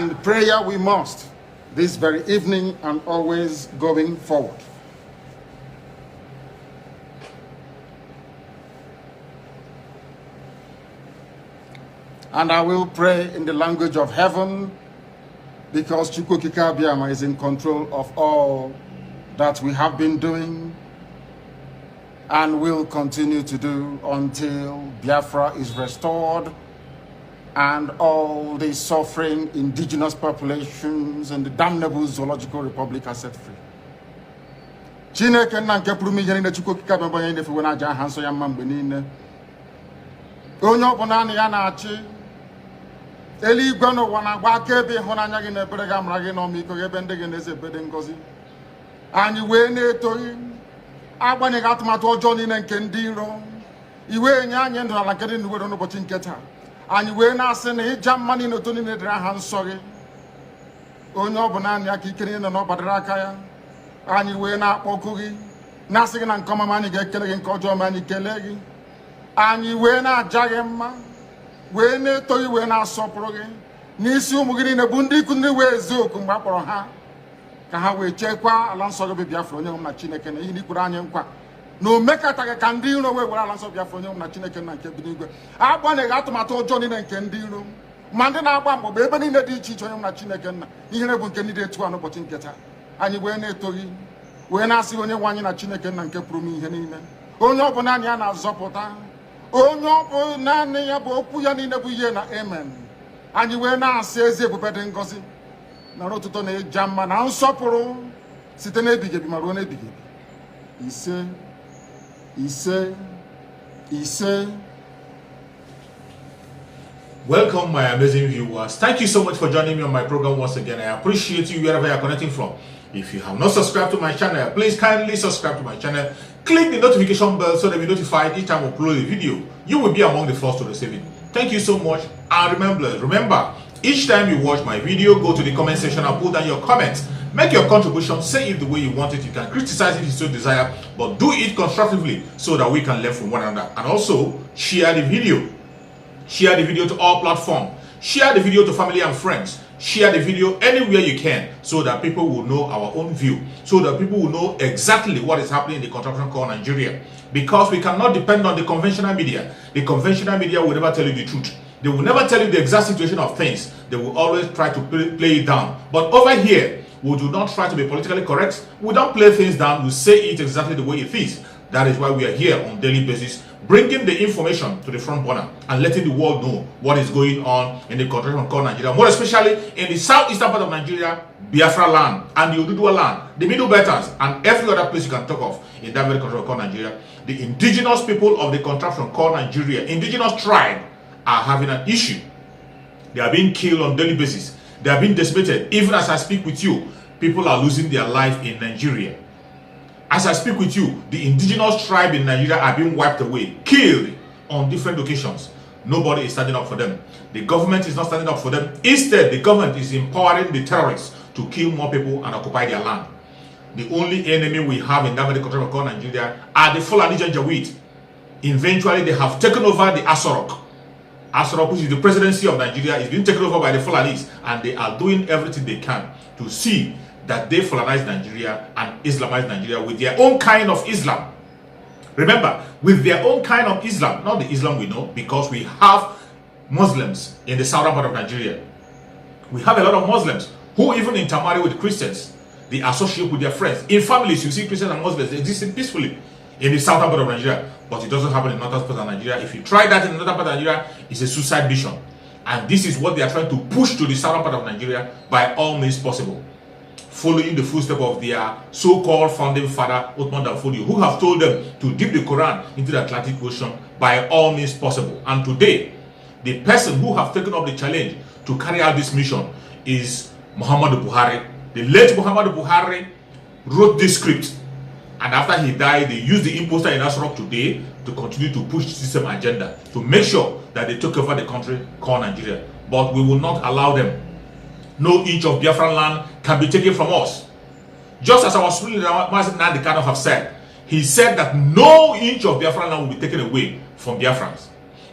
And prayer we must this very evening and always going forward. And I will pray in the language of heaven, because Chukwukika Biama is in control of all that we have been doing and will continue to do until Biafra is restored and all the suffering indigenous populations and the damnable zoological republic are set free. Chineke na nke pụrụ ihe niile Chukwukika Biama onye na-efewe n'aja aha nsọ ya mma mgbe niile. Onye ọbụla na ya na-achị eluigwe n'ụwa na-agba akaebe ịhụnanya gị na ebere gị amara gị n'ọmịiko gị ebe ndị gị na-eze ebede ngọzi. Anyị wee na-etoghị agbanyeghị atụmatụ ọjọọ niile nke ndị iro, iwe nye anyị ndụ n'ala nke dị n'uwere n'ụbọchị nke taa. Anyị wee na-asị na ịja mma niile otu niile dịrị aha nsọ gị. Onye ọ bụ naanị aka ike niile na ọ gbadara aka ya. Anyị wee na-akpọku gị na-asị gị na nke ọma anyị ga-ekele gị, nke ọjọọ ma anyị kelee gị. Anyị wee na-aja gị mma, wee na-etoghị, wee na-asọpụrụ gị n'isi ụmụ gị niile bụ ndị ikwu ndị wee ezi oku mgbe a kpọrọ ha ka ha wee chekwaa ala nsọ gị bụ Biafra onye nwe na Chineke na ihe n'ikwuru anyị nkwa na o mekataghị ka ndị iro wee were ala nsọ Biafra onye nwe na Chineke na nke bi n'igwe. Agbanyeghị atụmatụ ọjọọ niile nke ndị iro ma ndị na-agba mgbagba ebe niile dị iche iche onye nwe na Chineke nna ihere bụ nke ndị dị etu a n'ụbọchị nke taa. Anyị wee na-etoghị, wee na-asị onye nwe anyị na Chineke nna nke pụrụ m ihe niile, onye ọ bụ naanị ya na-azọpụta, onye ọ bụ naanị ya bụ okwu ya niile bụ ihe na amen. Anyị wee na-asị ezi ebube dị ngọzi na ọtụtụ na ịja mma na nsọpụrụ site n'ebighị ebi ma ruo n'ebighị ebi. Ise ise ise. Welcome, my amazing viewers. Thank you so much for joining me on my program once again. I appreciate you wherever you are connecting from. If you have not subscribed to my channel, please kindly subscribe to my channel. Click the notification bell so that you'll be notified each time I upload a video. You will be among the first to receive it. Thank you so much. And remember, each time you watch my video, go to the comment section and put down your comments. Make your contribution, say it the way you want it. You can criticize it if you so desire, but do it constructively so that we can learn from one another. And also, share the video. Share the video to all platforms. Share the video to family and friends. Share the video anywhere you can so that people will know our own view, so that people will know exactly what is happening in the contraption called Nigeria. Because we cannot depend on the conventional media. The conventional media will never tell you the truth. They will never tell you the exact situation of things. They will always try to play it down. But over here, we do not try to be politically correct. We don't play things down. We say it exactly the way it is. That is why we are here on a daily basis, bringing the information to the front burner and letting the world know what is going on in the contraption called Nigeria, more especially in the southeastern part of Nigeria, Biafra land, and the Ududua land, the Middle Belters, and every other place you can talk of in that very contraption called Nigeria. The indigenous people of the contraption called Nigeria, indigenous tribe, are having an issue. They are being killed on a daily basis. They are being decimated. Even as I speak with you, people are losing their life in Nigeria. As I speak with you, the indigenous tribe in Nigeria are being wiped away, killed on different occasions. Nobody is standing up for them. The government is not standing up for them. Instead, the government is empowering the terrorists to kill more people and occupy their land. The only enemy we have in that very country called Nigeria are the Fulani Janjaweed. Eventually, they have taken over the Asorok. Asorok, which is the presidency of Nigeria, is being taken over by the Fulanis, and they are doing everything they can to see that they Fulanize Nigeria and Islamize Nigeria with their own kind of Islam. Remember, with their own kind of Islam, not the Islam we know, because we have Muslims in the southern part of Nigeria. We have a lot of Muslims who even intermarry with Christians. They associate with their friends. In families, you see Christians and Muslims existing peacefully in the southern part of Nigeria, but it doesn't happen in northern part of Nigeria. If you try that in another part of Nigeria, it's a suicide mission. And this is what they are trying to push to the southern part of Nigeria by all means possible, following the footsteps of their so-called founding father, Uthman Danfodio, who have told them to dip the Quran into the Atlantic Ocean by all means possible. And today, the person who have taken up the challenge to carry out this mission is Mohammadu Buhari. The late Mohammadu Buhari wrote this script, and after he died, they used the imposter in Asorok today to continue to push the system agenda to make sure that they took over the country called Nigeria. But we will not allow them. No inch of Biafran land can be taken from us. Just as our Supreme MAZI NNAMDI KANU have said, he said that no inch of Biafran land will be taken away from Biafrans.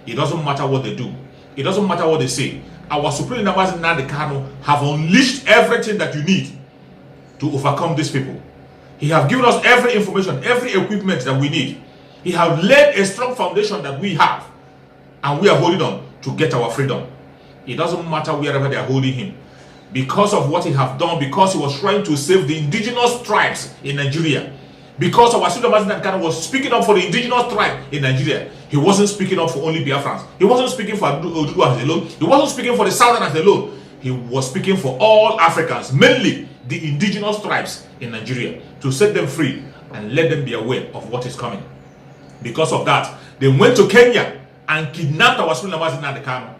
It doesn't matter what they do. It doesn't matter what they say. our supreme leader MAZI NNAMDI KANU have unleashed everything that you need to overcome these people. He have given us every information, every equipment that we need. He have laid a strong foundation that we have, and we are holding on to get our freedom. It doesn't matter wherever they are holding him. Because of what he have done, because he was trying to save the indigenous tribes in Nigeria, because our Supreme MAZI NNAMDI KANU was speaking up for the indigenous tribe in Nigeria, he wasn't speaking up for only Biafrans. He wasn't speaking for Oduduwas alone. He wasn't speaking for the Southerners alone. He was speaking for all Africans, mainly the indigenous tribes in Nigeria, to set them free and let them be aware of what is coming. Because of that, they went to Kenya and kidnapped our Supreme MAZI NNAMDI KANU.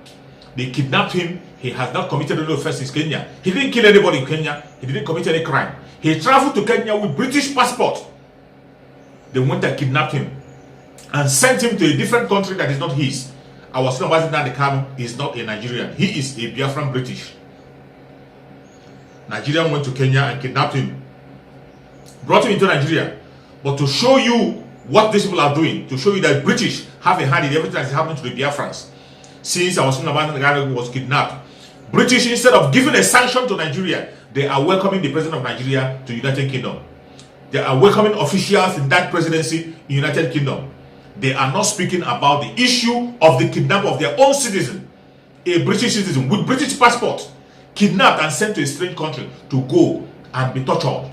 They kidnapped him. He has not committed any offense in Kenya. He didn't kill anybody in Kenya. He didn't commit any crime. He traveled to Kenya with British passport. They went and kidnapped him and sent him to a different country that is not his. Our Supreme MAZI NNAMDI KANU is not a Nigerian. He is a Biafran British. Nigerian went to Kenya and kidnapped him, brought him into Nigeria. But to show you what these people are doing, to show you that British have a hand in everything that is happening to the Biafrans. Since our Supreme MAZI NNAMDI KANU was kidnapped, British, instead of giving a sanction to Nigeria, they are welcoming the president of Nigeria to United Kingdom. They are welcoming officials in that presidency in United Kingdom. They are not speaking about the issue of the kidnap of their own citizen, a British citizen with British passport, kidnapped and sent to a strange country to go and be tortured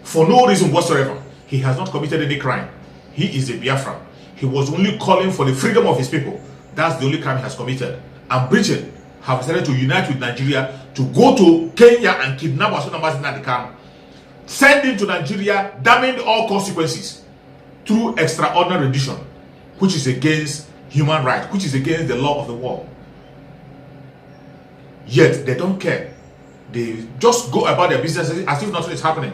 for no reason whatsoever. He has not committed any crime. He is a Biafran. He was only calling for the freedom of his people. That's the only crime he has committed. And Britain have decided to unite with Nigeria to go to Kenya and kidnap our Supreme MAZI NNAMDI KANU, send him to Nigeria, damning all consequences through extraordinary rendition, which is against human rights, which is against the law of the world. Yet they don't care. They just go about their business as if nothing is happening.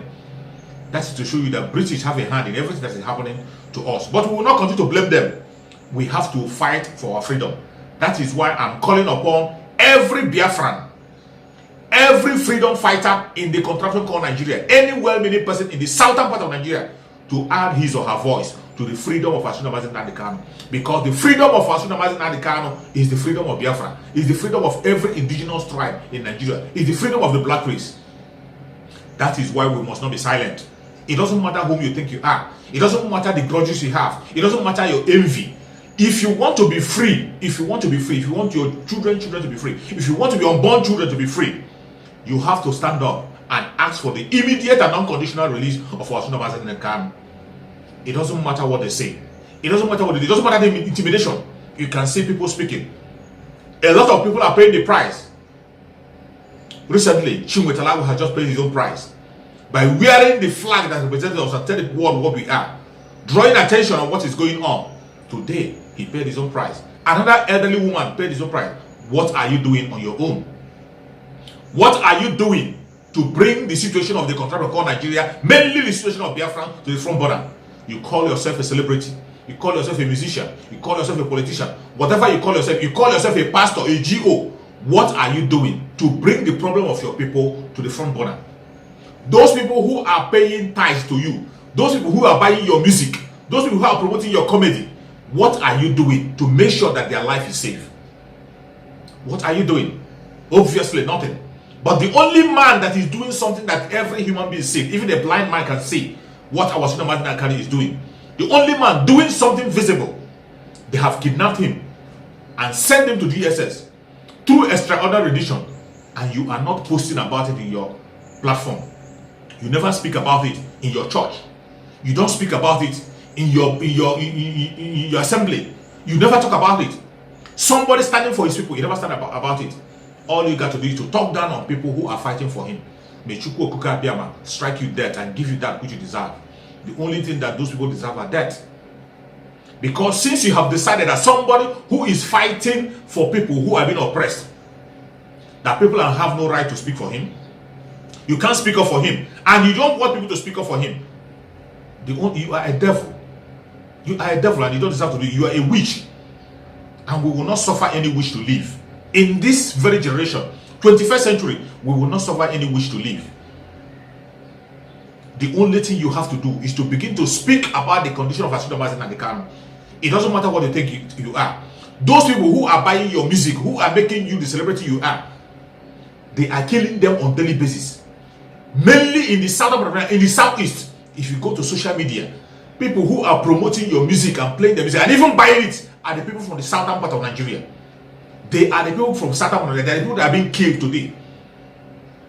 That's to show you that British have a hand in everything that is happening to us. But we will not continue to blame them. We have to fight for our freedom. That is why I'm calling upon every Biafran, every freedom fighter in the contraption called Nigeria, any well-meaning person in the southern part of Nigeria, to add his or her voice to the freedom of our Supreme MAZI NNAMDI KANU. Because the freedom of our Supreme MAZI NNAMDI KANU is the freedom of Biafra, is the freedom of every indigenous tribe in Nigeria, is the freedom of the black race. That is why we must not be silent. It doesn't matter whom you think you are. It doesn't matter the grudges you have. It doesn't matter your envy. If you want to be free, if you want your children to be free, if you want to be unborn children to be free, you have to stand up and ask for the immediate and unconditional release of our Supreme MAZI NNAMDI KANU. It doesn't matter what they say. It doesn't matter what they do. It doesn't matter the intimidation. You can see people speaking. A lot of people are paying the price. Recently, Chinwetalago has just paid his own price by wearing the flag that represents us and telling the world what we are, drawing attention on what is going on. Today, he paid his own price. Another elderly woman paid his own price. What are you doing on your own? What are you doing to bring the situation of the contraption called Nigeria, mainly the situation of Biafra, to the front border? You call yourself a celebrity. You call yourself a musician. You call yourself a politician. Whatever you call yourself a pastor, a GO. What are you doing to bring the problem of your people to the front border? Those people who are paying tithes to you, those people who are buying your music, those people who are promoting your comedy, what are you doing to make sure that their life is safe? What are you doing? Obviously nothing. But the only man that is doing something that every human being sees, even a blind man can see what our Supreme MAZI NNAMDI KANU is doing. The only man doing something visible. They have kidnapped him and sent him to DSS through extraordinary rendition, and you are not posting about it in your platform. You never speak about it in your church. You don't speak about it in your assembly. You never talk about it. Somebody standing for his people, you never stand about it. All you got to do is to talk down on people who are fighting for him. May Chukwu Okuka Biama strike you dead and give you that which you deserve. The only thing that those people deserve are death. Because since you have decided that somebody who is fighting for people who are being oppressed, that people have no right to speak for him, you can't speak up for him, and you don't want people to speak up for him, you are a devil. You are a devil and you don't deserve to do it. You are a witch. And we will not suffer any witch to live. In this very generation, 21st century, we will not suffer any witch to live. The only thing you have to do is to begin to speak about the condition of our Supreme MAZI NNAMDI KANU. It doesn't matter what you think you are. Those people who are buying your music, who are making you the celebrity you are, they are killing them on daily basis. Mainly in the south of Nigeria, in the southeast. If you go to social media, people who are promoting your music and playing the music and even buying it are the people from the southern part of Nigeria. They are the people from southern part of Nigeria. They are the people that are being killed today.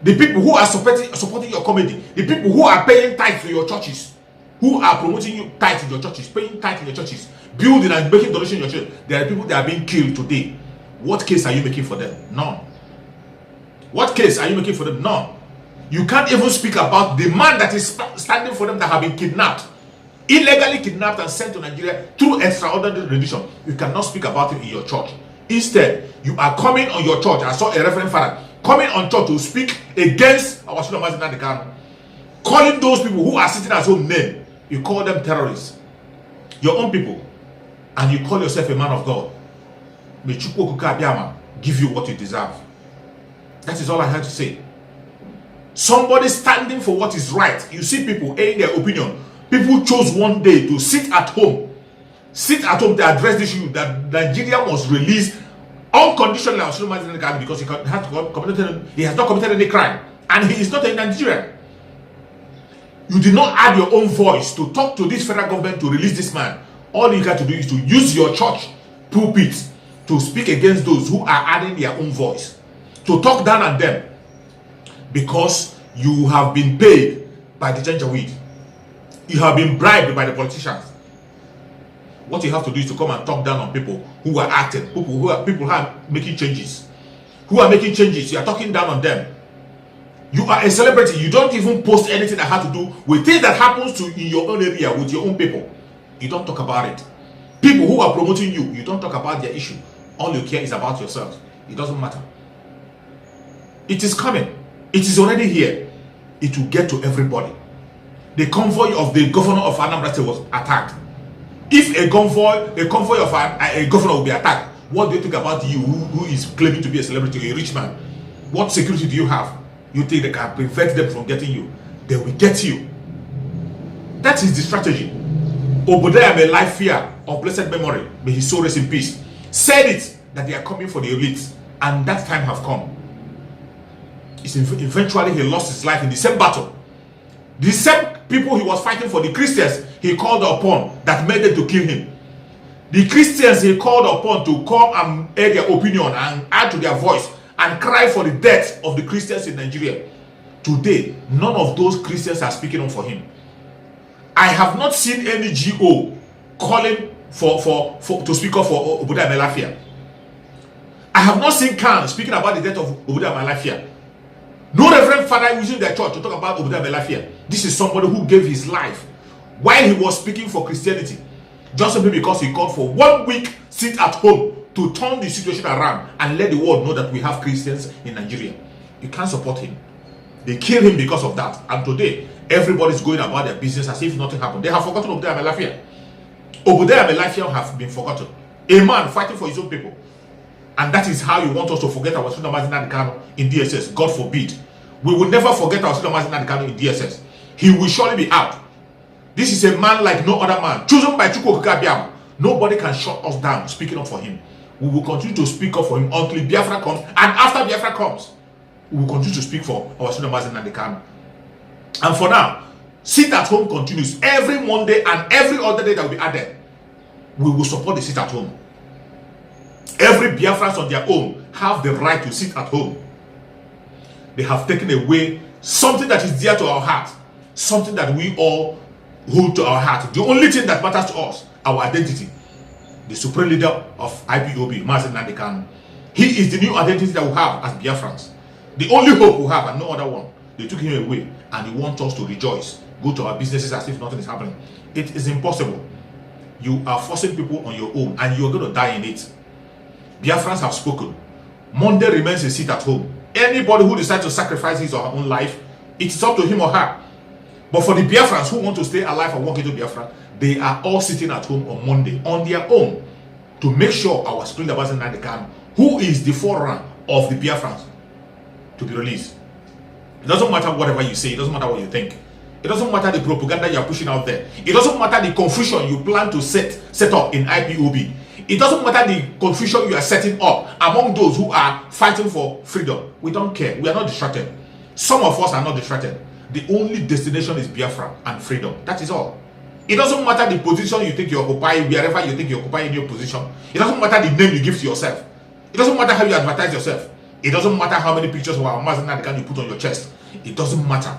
The people who are supporting your comedy, the people who are paying tithe to your churches, who are promoting you tithe in your churches, paying tithe in your churches, building and making donation in your church, they are the people that are being killed today. What case are you making for them? None. What case are you making for them? None. You can't even speak about the man that is standing for them that have been kidnapped, illegally kidnapped and sent to Nigeria through extraordinary rendition. You cannot speak about him in your church. Instead, you are coming on your church. I saw a reverend father coming on church to speak against our MAZI NNAMDI KANU, calling those people who are sitting at home name. You call them terrorists, your own people, and you call yourself a man of God. May Chukwu Okuka Abiyama give you what you deserve. That is all I had to say. Somebody standing for what is right. You see people airing their opinion. People chose one day to sit at home to address this issue that Nigeria must release unconditionally because he has not committed any crime and he is not a Nigerian. You did not add your own voice to talk to this federal government to release this man. All you got to do is to use your church pulpit to speak against those who are adding their own voice, to talk down on them because you have been paid by the Janjaweed. You have been bribed by the politicians. What you have to do is to come and talk down on people who are acting, people who are making changes. Who are making changes, you are talking down on them. You are a celebrity. You don't even post anything that has to do with things that happens to in your own area with your own people. You don't talk about it. People who are promoting you, you don't talk about their issue. All you care is about yourself. It doesn't matter. It is coming. It is already here. It will get to everybody. The convoy of the governor of Anambra State was attacked. If a convoy of a governor will be attacked, what do you think about you who is claiming to be a celebrity, a rich man? What security do you have? You think they can prevent them from getting you? They will get you. That is the strategy. Obadiah Melafia of blessed memory, may his soul rest in peace, said it that they are coming for the elites, and that time have come. Eventually he lost his life in the same battle. The same people he was fighting for, the Christians he called upon that made them to kill him. The Christians he called upon to come and air their opinion and add to their voice and cry for the death of the Christians in Nigeria. Today, none of those Christians are speaking up for him. I have not seen any GO calling to speak up for Obadiah Melafia. I have not seen Khan speaking about the death of Obadiah Melafia. No reverend father using their church to talk about Obadiah Melafia. This is somebody who gave his life while he was speaking for Christianity, just simply because he called for 1 week sit at home to turn the situation around and let the world know that we have Christians in Nigeria. You can't support him. They killed him because of that. And today, everybody's going about their business as if nothing happened. They have forgotten Obadiah Melafia. Obadiah Melafia have been forgotten. A man fighting for his own people. And that is how you want us to forget our MAZI NNAMDI KANU in DSS. God forbid. We will never forget our MAZI NNAMDI KANU in DSS. He will surely be out. This is a man like no other man, chosen by Chukwu Okuka Abiyama. Nobody can shut us down speaking up for him. We will continue to speak up for him until Biafra comes. And after Biafra comes, we will continue to speak for our MAZI NNAMDI KANU. And for now, sit at home continues. Every Monday and every other day that will be added, we will support the sit at home. Every Biafrans on their own have the right to sit at home. They have taken away something that is dear to our heart, something that we all hold to our heart. The only thing that matters to us, our identity. The supreme leader of IPOB, MAZI NNAMDI KANU. He is the new identity that we have as Biafrans. The only hope we have and no other one. They took him away and he wants us to rejoice, go to our businesses as if nothing is happening. It is impossible. You are forcing people on your own and you are going to die in it. Biafrans have spoken. Monday remains a sit at home. Anybody who decides to sacrifice his or her own life, it's up to him or her. But for the Biafrans who want to stay alive and walk into Biafra, they are all sitting at home on Monday on their own to make sure our supreme leader MAZI NNAMDI KANU, who is the forerunner of the Biafrans, to be released. It doesn't matter whatever you say. It doesn't matter what you think. It doesn't matter the propaganda you are pushing out there. It doesn't matter the confusion you plan to set up in IPOB. It doesn't matter the confusion you are setting up among those who are fighting for freedom. We don't care. We are not distracted. Some of us are not distracted. The only destination is Biafra and freedom. That is all. It doesn't matter the position you think you occupy, wherever you think you occupy in your position. It doesn't matter the name you give to yourself. It doesn't matter how you advertise yourself. It doesn't matter how many pictures of our MAZI NNAMDI KANU you put on your chest. It doesn't matter.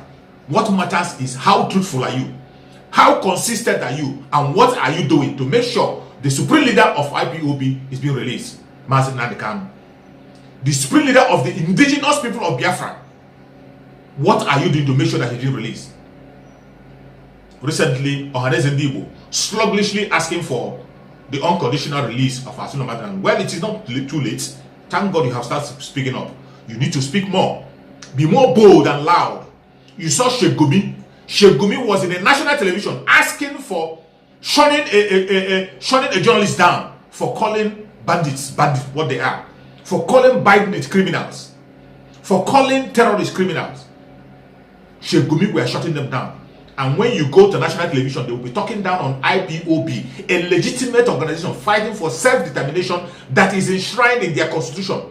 What matters is how truthful are you? How consistent are you? And what are you doing to make sure the supreme leader of IPOB is being released? MAZI NNAMDI KANU. The supreme leader of the indigenous people of Biafra. What are you doing to make sure that he's being released? Recently, MAZI NNAMDI sluggishly asking for the unconditional release of Asuna Madran. Well, it is not too late. Thank God you have started speaking up. You need to speak more. Be more bold and loud. You saw Sheikh Gumi. Sheikh Gumi was in a national television asking for shunning a journalist down for calling bandits what they are, for calling bandit criminals, for calling terrorist criminals. Sheikh Gumi were shutting them down. And when you go to national television, they will be talking down on IPOB, a legitimate organization fighting for self-determination that is enshrined in their constitution.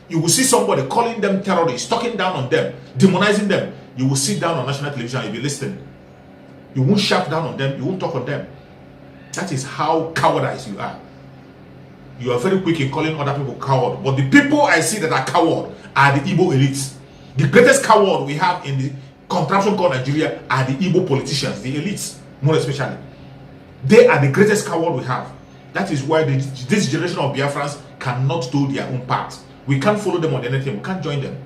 You will see somebody calling them terrorists, talking down on them, demonizing them. You will sit down on national television and you'll be listening. You won't shout down on them, you won't talk on them. That is how cowardice you are. You are very quick in calling other people coward. But the people I see that are coward are the Igbo elites. The greatest coward we have in the contraption called Nigeria are the Igbo politicians, the elites, more especially. They are the greatest coward we have. That is why this generation of Biafrans cannot do their own part. We can't follow them on anything. We can't join them.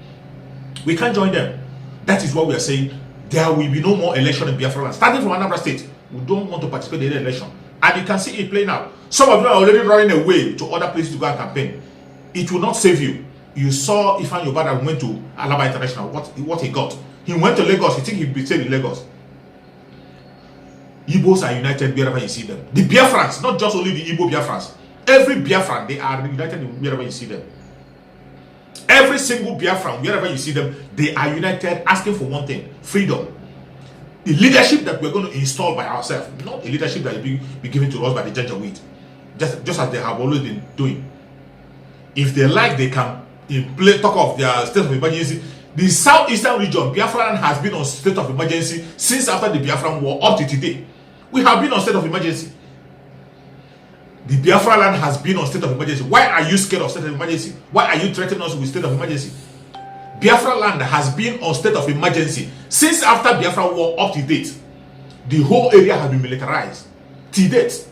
We can't join them. That is what we are saying. There will be no more election in Biafra. Starting from Anambra State, we don't want to participate in the election. And you can see it playing out. Some of them are already running away to other places to go and campaign. It will not save you. You saw Ifan Yobada went to Alaba International. What he got? He went to Lagos. He think he betrayed in Lagos. Igbos are united wherever you see them. The Biafrans, not just only the Igbo Biafrans. Every Biafran, they are united wherever you see them. Every single Biafran, wherever you see them, they are united asking for one thing: freedom. The leadership that we're going to install by ourselves, not a leadership that will be given to us by the Janjaweed, just as they have always been doing. If they like, they can talk of their state of emergency. The southeastern region, Biafran has been on state of emergency since after the Biafran war up to today. We have been on state of emergency. The Biafra land has been on state of emergency. Why are you scared of state of emergency? Why are you threatening us with state of emergency? Biafra land has been on state of emergency since after Biafra war up to date. The whole area has been militarized to date.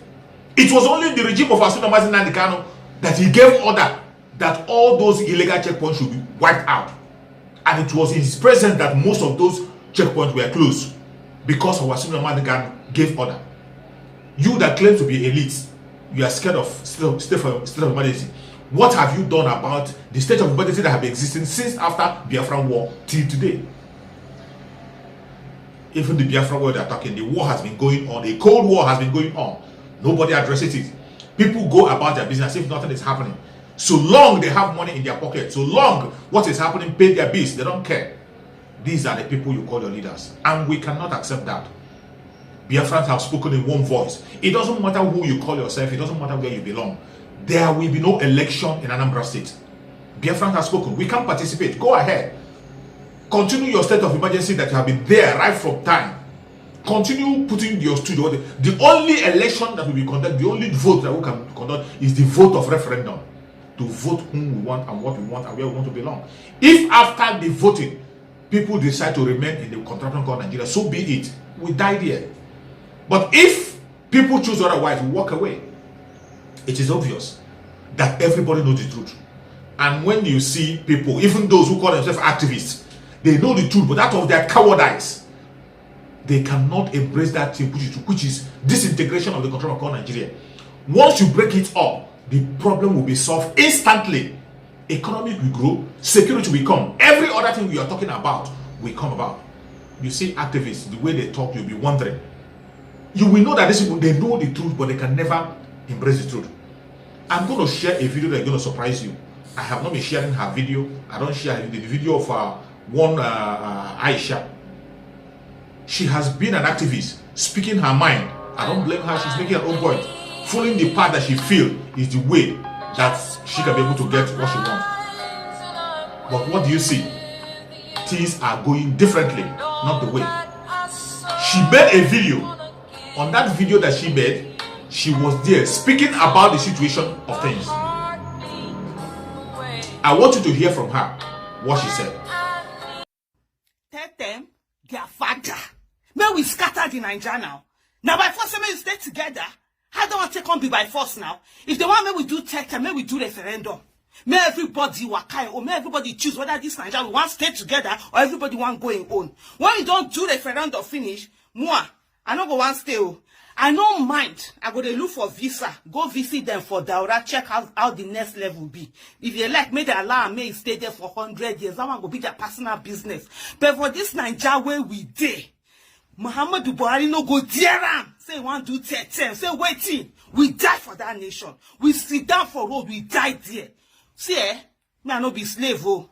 It was only in the regime of MAZI NNAMDI KANU that he gave order that all those illegal checkpoints should be wiped out. And it was in his presence that most of those checkpoints were closed because of MAZI NNAMDI KANU gave order. You that claim to be elite, you are scared of state of emergency. What have you done about the state of emergency that have been existing since after Biafran war till today? Even the Biafra war they are talking, the war has been going on. A cold war has been going on. Nobody addresses it. People go about their business if nothing is happening. So long they have money in their pocket, so long what is happening, pay their bills, they don't care. These are the people you call your leaders. And we cannot accept that. Biafrans have spoken in one voice. It doesn't matter who you call yourself, it doesn't matter where you belong. There will be no election in Anambra State. Biafrans have spoken. We can't participate. Go ahead. Continue your state of emergency that you have been there right from time. Continue putting your studio. The only election that will be conducted, the only vote that we can conduct is the vote of referendum. To vote whom we want and what we want and where we want to belong. If after the voting, people decide to remain in the contraption called Nigeria, so be it. We died here. But if people choose otherwise, we walk away. It is obvious that everybody knows the truth. And when you see people, even those who call themselves activists, they know the truth, but out of their cowardice, they cannot embrace that thing, which is disintegration of the control called Nigeria. Once you break it up, the problem will be solved instantly. Economy will grow, security will come. Every other thing we are talking about will come about. You see activists, the way they talk, you'll be wondering. You will know that these people, they know the truth, but they can never embrace the truth. I'm going to share a video that's going to surprise you. I have not been sharing her video. I don't share the video of one Aisha. She has been an activist, speaking her mind. I don't blame her. She's making her own point. following the path that she feels is the way that she can be able to get what she wants. But what do you see? Things are going differently, not the way. She made a video. On that video that she made, she was there speaking about the situation of things. I want you to hear from her what she said. Tell them their father. May we scatter the Nigeria now. Now by force, may we stay together. I don't want to take on be by force now. If they want, may we do tech, may we do referendum. May everybody wakai, or may everybody choose whether this Nigeria we want to stay together or everybody want going on. When we don't do referendum finish, moi, I don't go one stay. I don't mind. I go to look for visa. Go visit them for Daura. Check how the next level be. If you like, may they allow me stay there for 100 years. That one go be their personal business. But for this Nigeria where we dey, Mohammadu Buhari no go dare am. Say one do 10. Say waiting. We die for that nation. We sit down for road. We die there. See, me I no be slave. Oh,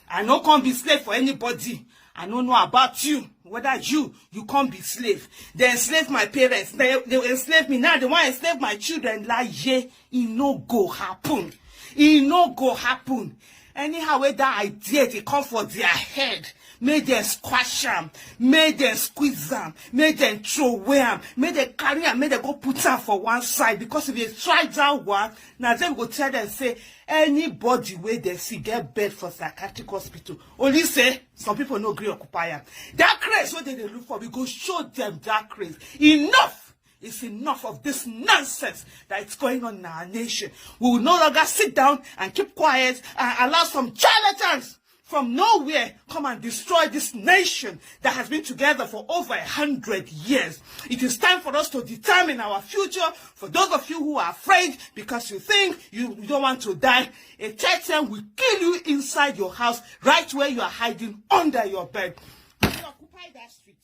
I no can't be slave for anybody. I don't know about you. Whether you can't be slave. They enslave my parents. They enslave me. Now they want to enslave my children. Like, yeah, it no go happen. It no go happen. Anyhow, where that idea, they come for their head. Make them squash them. Make them squeeze them. Make them throw away them. Make them carry them. Make them go put them for one side. Because if they try that one, now they will tell them, say, anybody where they see get bed for psychiatric hospital. Only say, some people no agree occupy them. That craze, what they look for, we go show them that craze. Enough! It's enough of this nonsense that is going on in our nation. We will no longer sit down and keep quiet and allow some charlatans from nowhere come and destroy this nation that has been together for over 100 years. It is time for us to determine our future. For those of you who are afraid because you think you don't want to die, a Titan will kill you inside your house, right where you are hiding under your bed. We will occupy that street.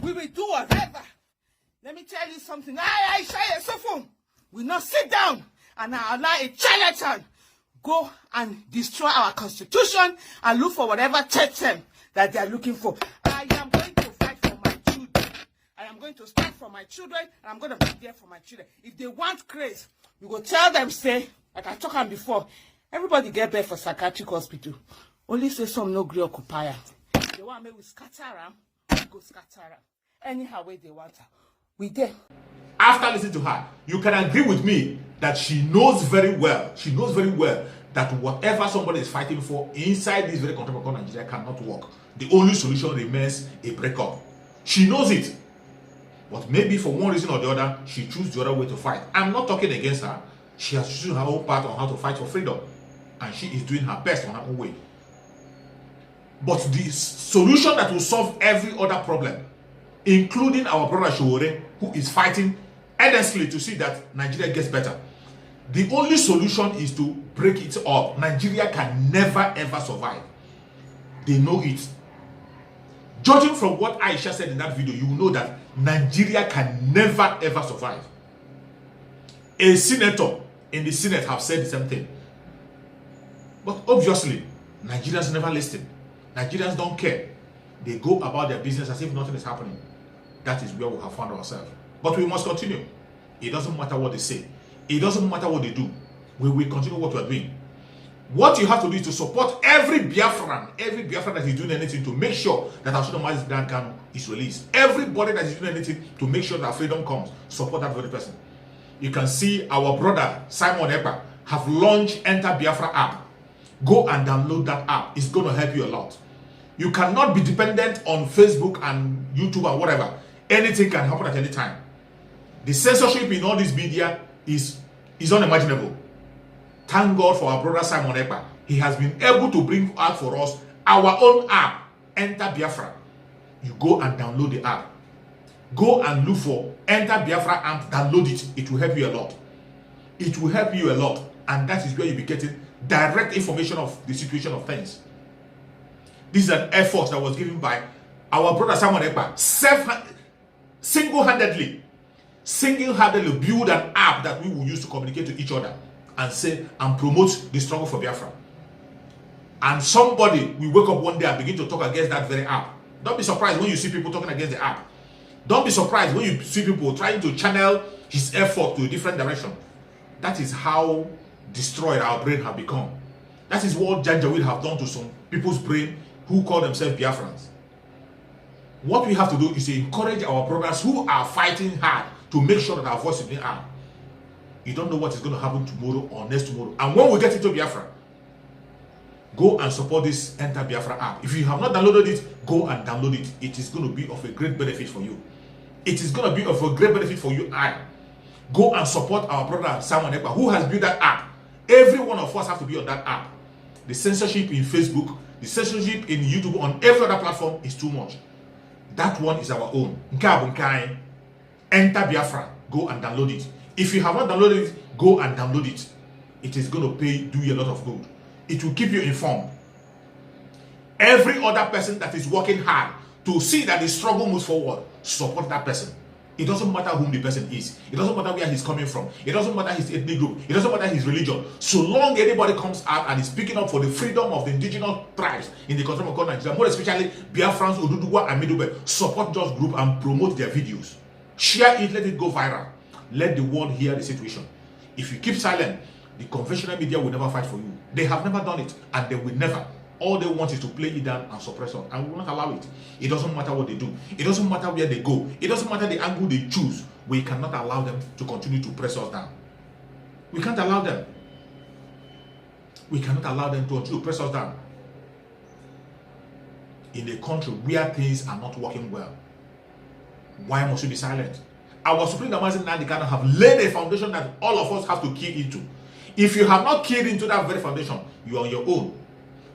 We will do whatever. Let me tell you something. I share your phone. We not sit down and allow a charlatan go and destroy our constitution and look for whatever term that they are looking for. I am going to fight for my children. I am going to stand for my children, and I'm going to be there for my children. If they want craze, we will tell them, say, like I talked about before, everybody get bed for psychiatric hospital. Only say some no gree occupier. They want me with scatter them, we go scatter them. Anyhow way they want her. We there. After listening to her, you can agree with me that she knows very well that whatever somebody is fighting for inside this very country called Nigeria cannot work. The only solution remains a breakup. She knows it. But maybe for one reason or the other, she chooses the other way to fight. I'm not talking against her. She has chosen her own path on how to fight for freedom. And she is doing her best on her own way. But the solution that will solve every other problem, including our brother Showore, who is fighting earnestly to see that Nigeria gets better. The only solution is to break it up. Nigeria can never ever survive. They know it. Judging from what Aisha said in that video, you will know that Nigeria can never ever survive. A senator in the Senate have said the same thing. But obviously, Nigerians never listen. Nigerians don't care. They go about their business as if nothing is happening. That is where we have found ourselves. But we must continue. It doesn't matter what they say. It doesn't matter what they do. We will continue what we are doing. What you have to do is to support every Biafran that is doing anything to make sure that our MAZI NNAMDI KANU is released. Everybody that is doing anything to make sure that freedom comes, support that very person. You can see our brother Simon Ekpa have launched Enter Biafra app. Go and download that app. It's going to help you a lot. You cannot be dependent on Facebook and YouTube and whatever. Anything can happen at any time. The censorship in all this media is unimaginable. Thank God for our brother Simon Ekpa. He has been able to bring out for us our own app, Enter Biafra. You go and download the app. Go and look for Enter Biafra app, download it. It will help you a lot. It will help you a lot. And that is where you'll be getting direct information of the situation of things. This is an effort that was given by our brother Simon Ekpa, single-handedly build an app that we will use to communicate to each other and say and promote the struggle for Biafra. And somebody will wake up one day and begin to talk against that very app. Don't be surprised when you see people talking against the app. Don't be surprised when you see people trying to channel his effort to a different direction. That is how destroyed our brain have become. That is what Janjaweed have done to some people's brain who call themselves Biafrans. What we have to do is to encourage our brothers who are fighting hard to make sure that our voice is being heard. You don't know what is going to happen tomorrow or next tomorrow. And when we get into Biafra, go and support this Enter Biafra app. If you have not downloaded it, go and download it. It is going to be of a great benefit for you. It is going to be of a great benefit for you. Go and support our brother Simon Ekpa, who has built that app. Every one of us have to be on that app. The censorship in Facebook, the censorship in YouTube, on every other platform is too much. That one is our own. Enter Biafra. Go and download it. If you have not downloaded it, go and download it. It is going to do you a lot of good. It will keep you informed. Every other person that is working hard to see that the struggle moves forward, support that person. It doesn't matter whom the person is. It doesn't matter where he's coming from. It doesn't matter his ethnic group. It doesn't matter his religion. So long anybody comes out and is speaking up for the freedom of the indigenous tribes in the country of Nigeria, more especially Biafrans, Oduduwa, and Midube, support those group and promote their videos. Share it, let it go viral. Let the world hear the situation. If you keep silent, the conventional media will never fight for you. They have never done it, and they will never. All they want is to play it down and suppress us, and we will not allow it. It doesn't matter what they do. It doesn't matter where they go. It doesn't matter the angle they choose. We cannot allow them to continue to press us down. We can't allow them. We cannot allow them to continue to press us down. In a country where things are not working well, why must we be silent? Our Supreme Leader MAZI NNAMDI KANU have laid a foundation that all of us have to key into. If you have not keyed into that very foundation, you are on your own.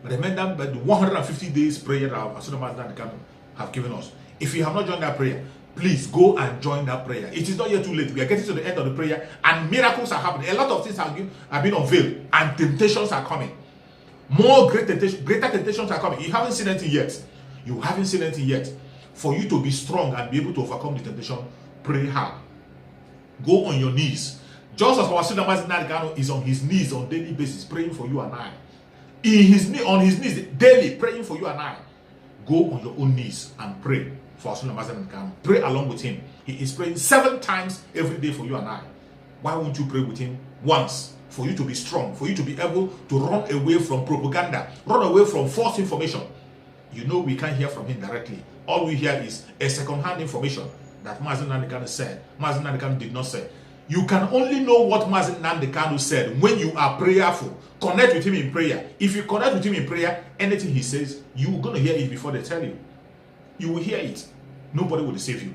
Remember the 150 days prayer that our Supreme Leader MAZI NNAMDI KANU have given us. If you have not joined that prayer, please go and join that prayer. It is not yet too late. We are getting to the end of the prayer, and miracles are happening. A lot of things have been unveiled, and temptations are coming. More greater temptations are coming. You haven't seen anything yet. You haven't seen anything yet. For you to be strong and be able to overcome the temptation, pray hard. Go on your knees. Just as our Supreme Leader MAZI NNAMDI KANU is on his knees on daily basis, praying for you and I. On his knees daily, praying for you and I. Go on your own knees and pray for our Supreme Leader MAZI NNAMDI KANU. Pray along with him. He is praying 7 times every day for you and I. Why won't you pray with him once? For you to be strong, for you to be able to run away from propaganda, run away from false information. You know we can't hear from him directly. All we hear is a second-hand information that MAZI NNAMDI KANU said. MAZI NNAMDI KANU did not say. You can only know what MAZI NNAMDI KANU said when you are prayerful. Connect with him in prayer. If you connect with him in prayer, anything he says, you're going to hear it before they tell you. You will hear it. Nobody will deceive you.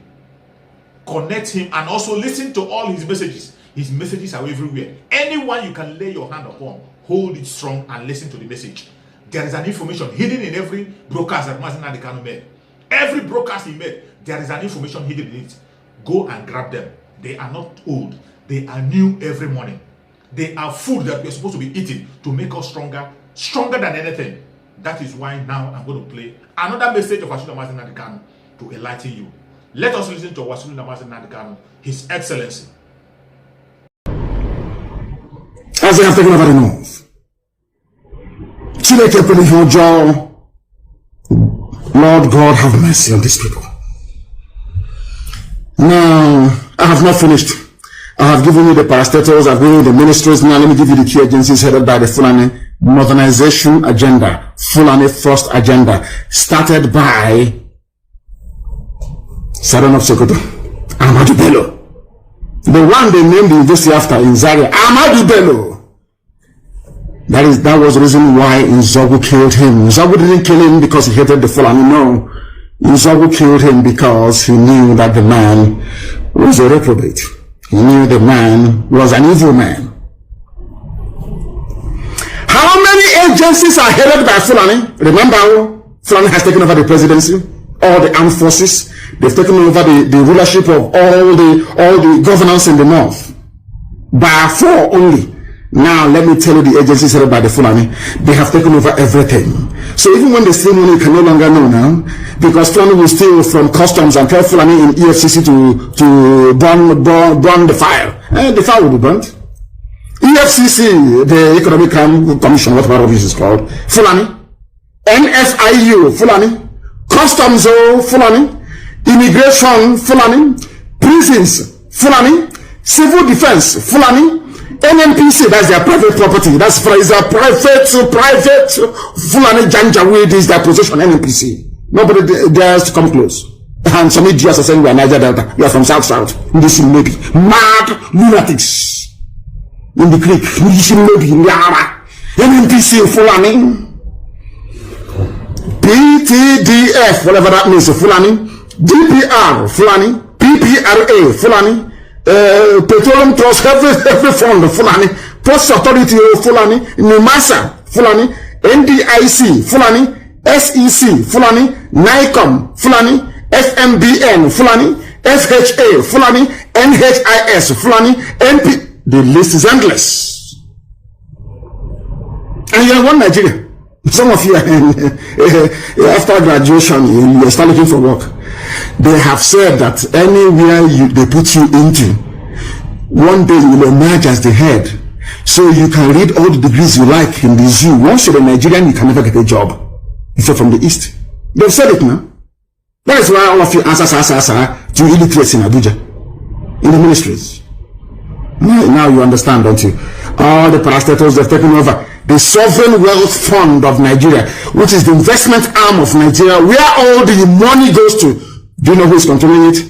Connect him and also listen to all his messages. His messages are everywhere. Anyone you can lay your hand upon, hold it strong and listen to the message. There is an information hidden in every broadcast that MAZI NNAMDI KANU made. Every broadcast he made, there is an information hidden in it. Go and grab them. They are not old. They are new every morning. They are food that we're supposed to be eating to make us stronger, stronger than anything. That is why now I'm going to play another message of MAZI NNAMDI KANU to enlighten you. Let us listen to MAZI NNAMDI KANU, His Excellency. As they have taken over the north, Lord God, have mercy on these people. Now, I have not finished. I have given you the parastatals, I've given you the ministries. Now, let me give you the key agencies headed by the Fulani modernization agenda, Fulani first agenda, started by Saran of Sokoto, Ahmadu Bello. The one they named the university after in Zaria, Ahmadu Bello. That was the reason why Nzogu killed him. Nzogu didn't kill him because he hated the Fulani. No. Nzogu killed him because he knew that the man was a reprobate. He knew the man was an evil man. How many agencies are headed by Fulani? Remember, Fulani has taken over the presidency, all the armed forces. They've taken over the rulership of all the governance in the north. By 4 only. Now, let me tell you the agencies headed by the Fulani, they have taken over everything. So even when they steal money, you can no longer know now, because Fulani will steal from customs and tell Fulani in EFCC to burn the fire. And the fire will be burnt. EFCC, the Economic Crime Commission, whatever this is called, Fulani. NFIU, Fulani. Customs, Fulani. immigration, Fulani, prisons, Fulani, civil defense, Fulani, NNPC, that's their private property. That's a private Fulani Janjaweed is their possession, NNPC. Nobody dares to come close. And some idiots are saying we are Niger Delta. We are from South. This is maybe mad lunatics in the creek. This is maybe NNPC Fulani, PTDF, whatever that means, Fulani, DPR Fulani, PPRA Fulani, Petroleum Trust, every fund Fulani, Post Authority Fulani, NIMASA Fulani, NDIC Fulani, SEC Fulani, NICOM Fulani, FMBN Fulani, FHA Fulani, NHIS Fulani, NP. The list is endless. And you are one Nigeria. Some of you after graduation, you start looking for work. They have said that anywhere they put you into, one day you will emerge as the head. So you can read all the degrees you like in the zoo. Once you're a Nigerian, you can never get a job if you're from the East. They've said it now. That is why all of you answer to illiterates in Abuja, in the ministries. Now you understand, don't you? All the parastatals they've taken over. The Sovereign Wealth Fund of Nigeria, which is the investment arm of Nigeria, where all the money goes to. Do you know who is controlling it?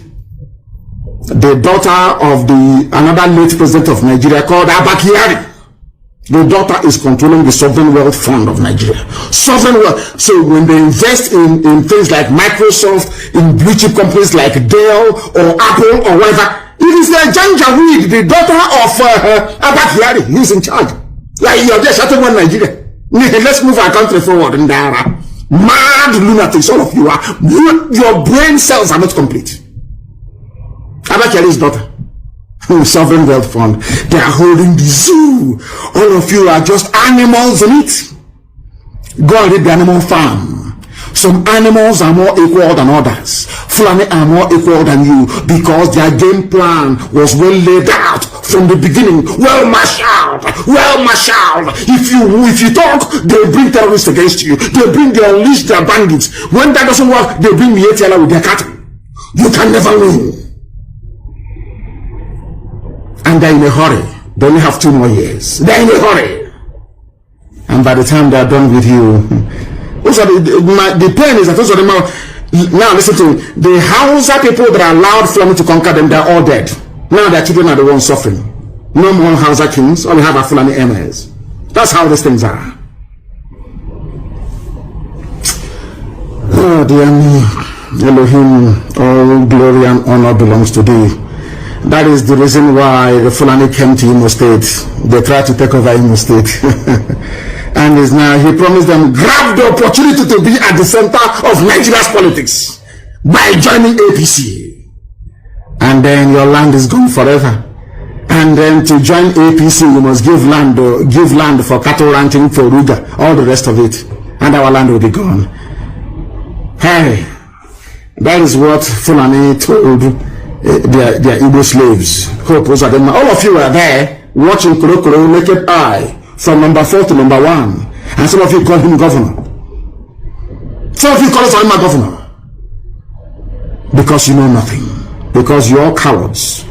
The daughter of another late president of Nigeria called Abakari. The daughter is controlling the Sovereign Wealth Fund of Nigeria. Sovereign Wealth. So when they invest in things like Microsoft, in blue chip companies like Dell or Apple or whatever, it is the Janjaweed, the daughter of Abakari, who's in charge. Like you're just shouting one Nigeria. Let's move our country forward. Mad lunatics, all of you are. Your brain cells are not complete. Abakari's daughter. Sovereign Wealth Fund. They are holding the zoo. All of you are just animals in it. Go and read the Animal Farm. Some animals are more equal than others. Fulani are more equal than you because their game plan was well laid out from the beginning. Well marshaled. If you talk, they bring terrorists against you. They unleash their bandits. When that doesn't work, they bring Mietiala with their cattle. You can never win. And they're in a hurry. They only have 2 more years. They're in a hurry. And by the time they're done with you, the pain is that those are the now listen to me. The Hausa people that allowed Fulani to conquer them, they're all dead. Now their children are the ones suffering. No more Hausa kings, all we have are Fulani emirs. That's how these things are. Oh dear me, Elohim, all glory and honor belongs to thee. That is the reason why the Fulani came to Imo State. They tried to take over Imo State. And is now, he promised them, grab the opportunity to be at the center of Nigeria's politics by joining APC. And then your land is gone forever. And then to join APC, you must give land for cattle ranching, for Ruga, all the rest of it. And our land will be gone. Hey, that is what Fulani told their Igbo slaves. All of you are there watching Kurokuro naked eye from number 4 to number 1. And some of you call him governor. Some of you call him governor. Because you know nothing. Because you're all cowards.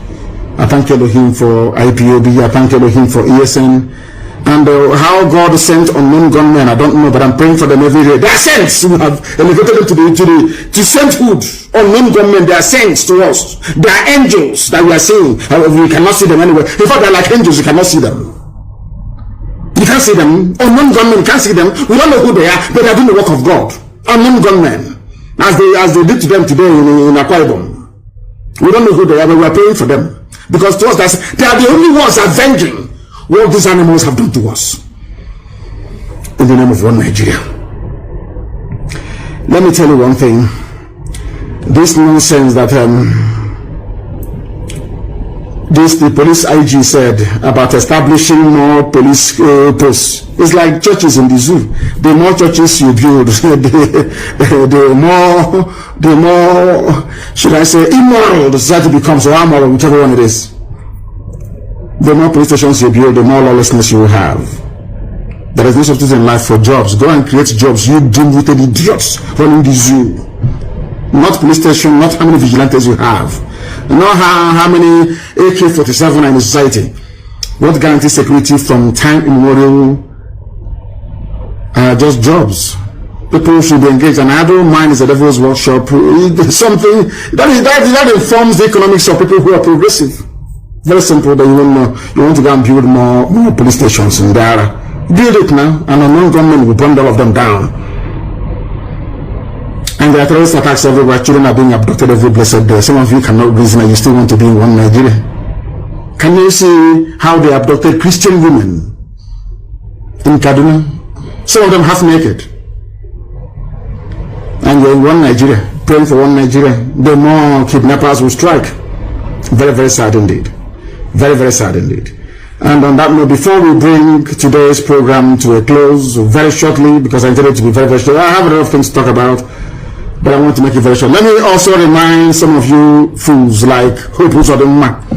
I thank Elohim for IPOB. I thank Elohim for ESN. And how God sent unknown gunmen, I don't know, but I'm praying for them every day. They are saints. We have elevated them to sainthood. Unknown gunmen, they are saints to us. They are angels that we are seeing. We cannot see them anywhere. In fact, they are like angels. You cannot see them. You can't see them. Unknown gunmen, you can't see them. We don't know who they are, but they are doing the work of God. Unknown gunmen, as they did to them today in Akwa Ibom. We don't know who they are, but we are praying for them. Because to us, they are the only ones avenging what these animals have done to us. In the name of one Nigeria. Let me tell you one thing. This nonsense that the police IG said about establishing more police posts. It's like churches in the zoo. The more churches you build, the more, should I say, immoral the society becomes, or amoral, whichever one it is. The more police stations you build, the more lawlessness you will have. There is no substitute in life for jobs. Go and create jobs, you dim-witted idiots running the zoo. Not police station, not how many vigilantes you have, not how many AK-47 are in the society. What guarantees security from time immemorial? Just jobs. People should be engaged. An idle mind is a devil's workshop. Something that informs the economics of people who are progressive. Very simple. That you want to go and build more police stations in Dara. Build it now, and the non-government will burn all of them down. And there are terrorist attacks everywhere. Children are being abducted every blessed day. Some of you cannot reason and you still want to be in one Nigeria. Can you see how they abducted Christian women in Kaduna? Some of them half naked. And you're in one Nigeria, praying for one Nigeria. The more kidnappers will strike. Very, very sad indeed. Very, very sad indeed. And on that note, before we bring today's program to a close very shortly, because I intended it to be very, very short, I have a lot of things to talk about, but I want to make it very short. Let me also remind some of you fools like Hope Uzodinma,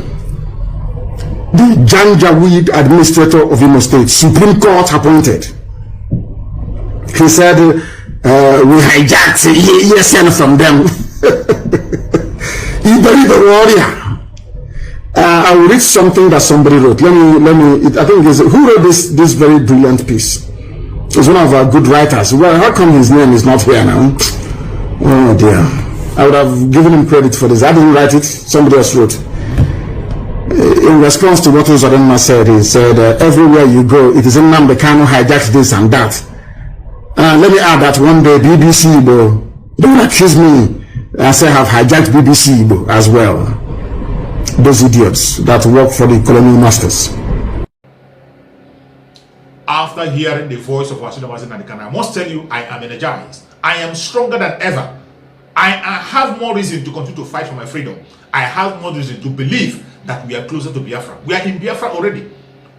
the Janjaweed administrator of Imo State, Supreme Court appointed. He said, we hijacked ESN from them. He buried the warrior. I will read something that somebody wrote. Let me. I think it's who wrote this very brilliant piece. It's one of our good writers. Well, how come his name is not here now? Oh dear. I would have given him credit for this. I didn't write it. Somebody else wrote. In response to what Uzodinma said, he said, everywhere you go, it is Nnamdi Kanu hijacks this and that. Let me add that one day BBC Igbo, don't accuse me and say I have hijacked BBC Igbo as well. Those idiots that work for the colonial masters. After hearing the voice of MAZI NNAMDI Kanu, I must tell you, I am energized. I am stronger than ever. I have more reason to continue to fight for my freedom. I have more reason to believe that we are closer to Biafra. We are in Biafra already.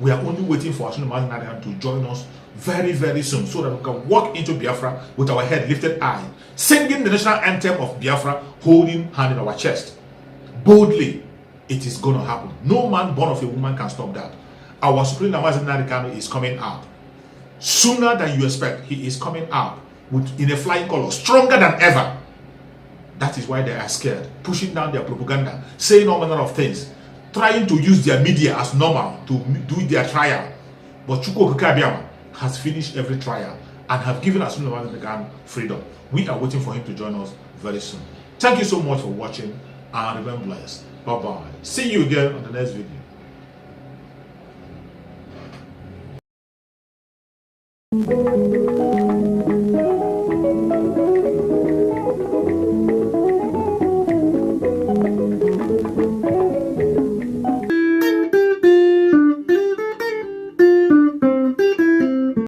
We are only waiting for MAZI NNAMDI Kanu to join us very, very soon, so that we can walk into Biafra with our head lifted high, singing the national anthem of Biafra, holding hand in our chest. Boldly, it is going to happen. No man born of a woman can stop that. Our Supreme MAZI NNAMDI Kanu is coming out. Sooner than you expect, he is coming out in a flying color, stronger than ever. That is why they are scared, pushing down their propaganda, saying all manner of things, trying to use their media as normal to do their trial. But Chukwu Okike has finished every trial and have given us MAZI NNAMDI Kanu freedom. We are waiting for him to join us very soon. Thank you so much for watching and remain blessed. Bye-bye. See you again on the next video.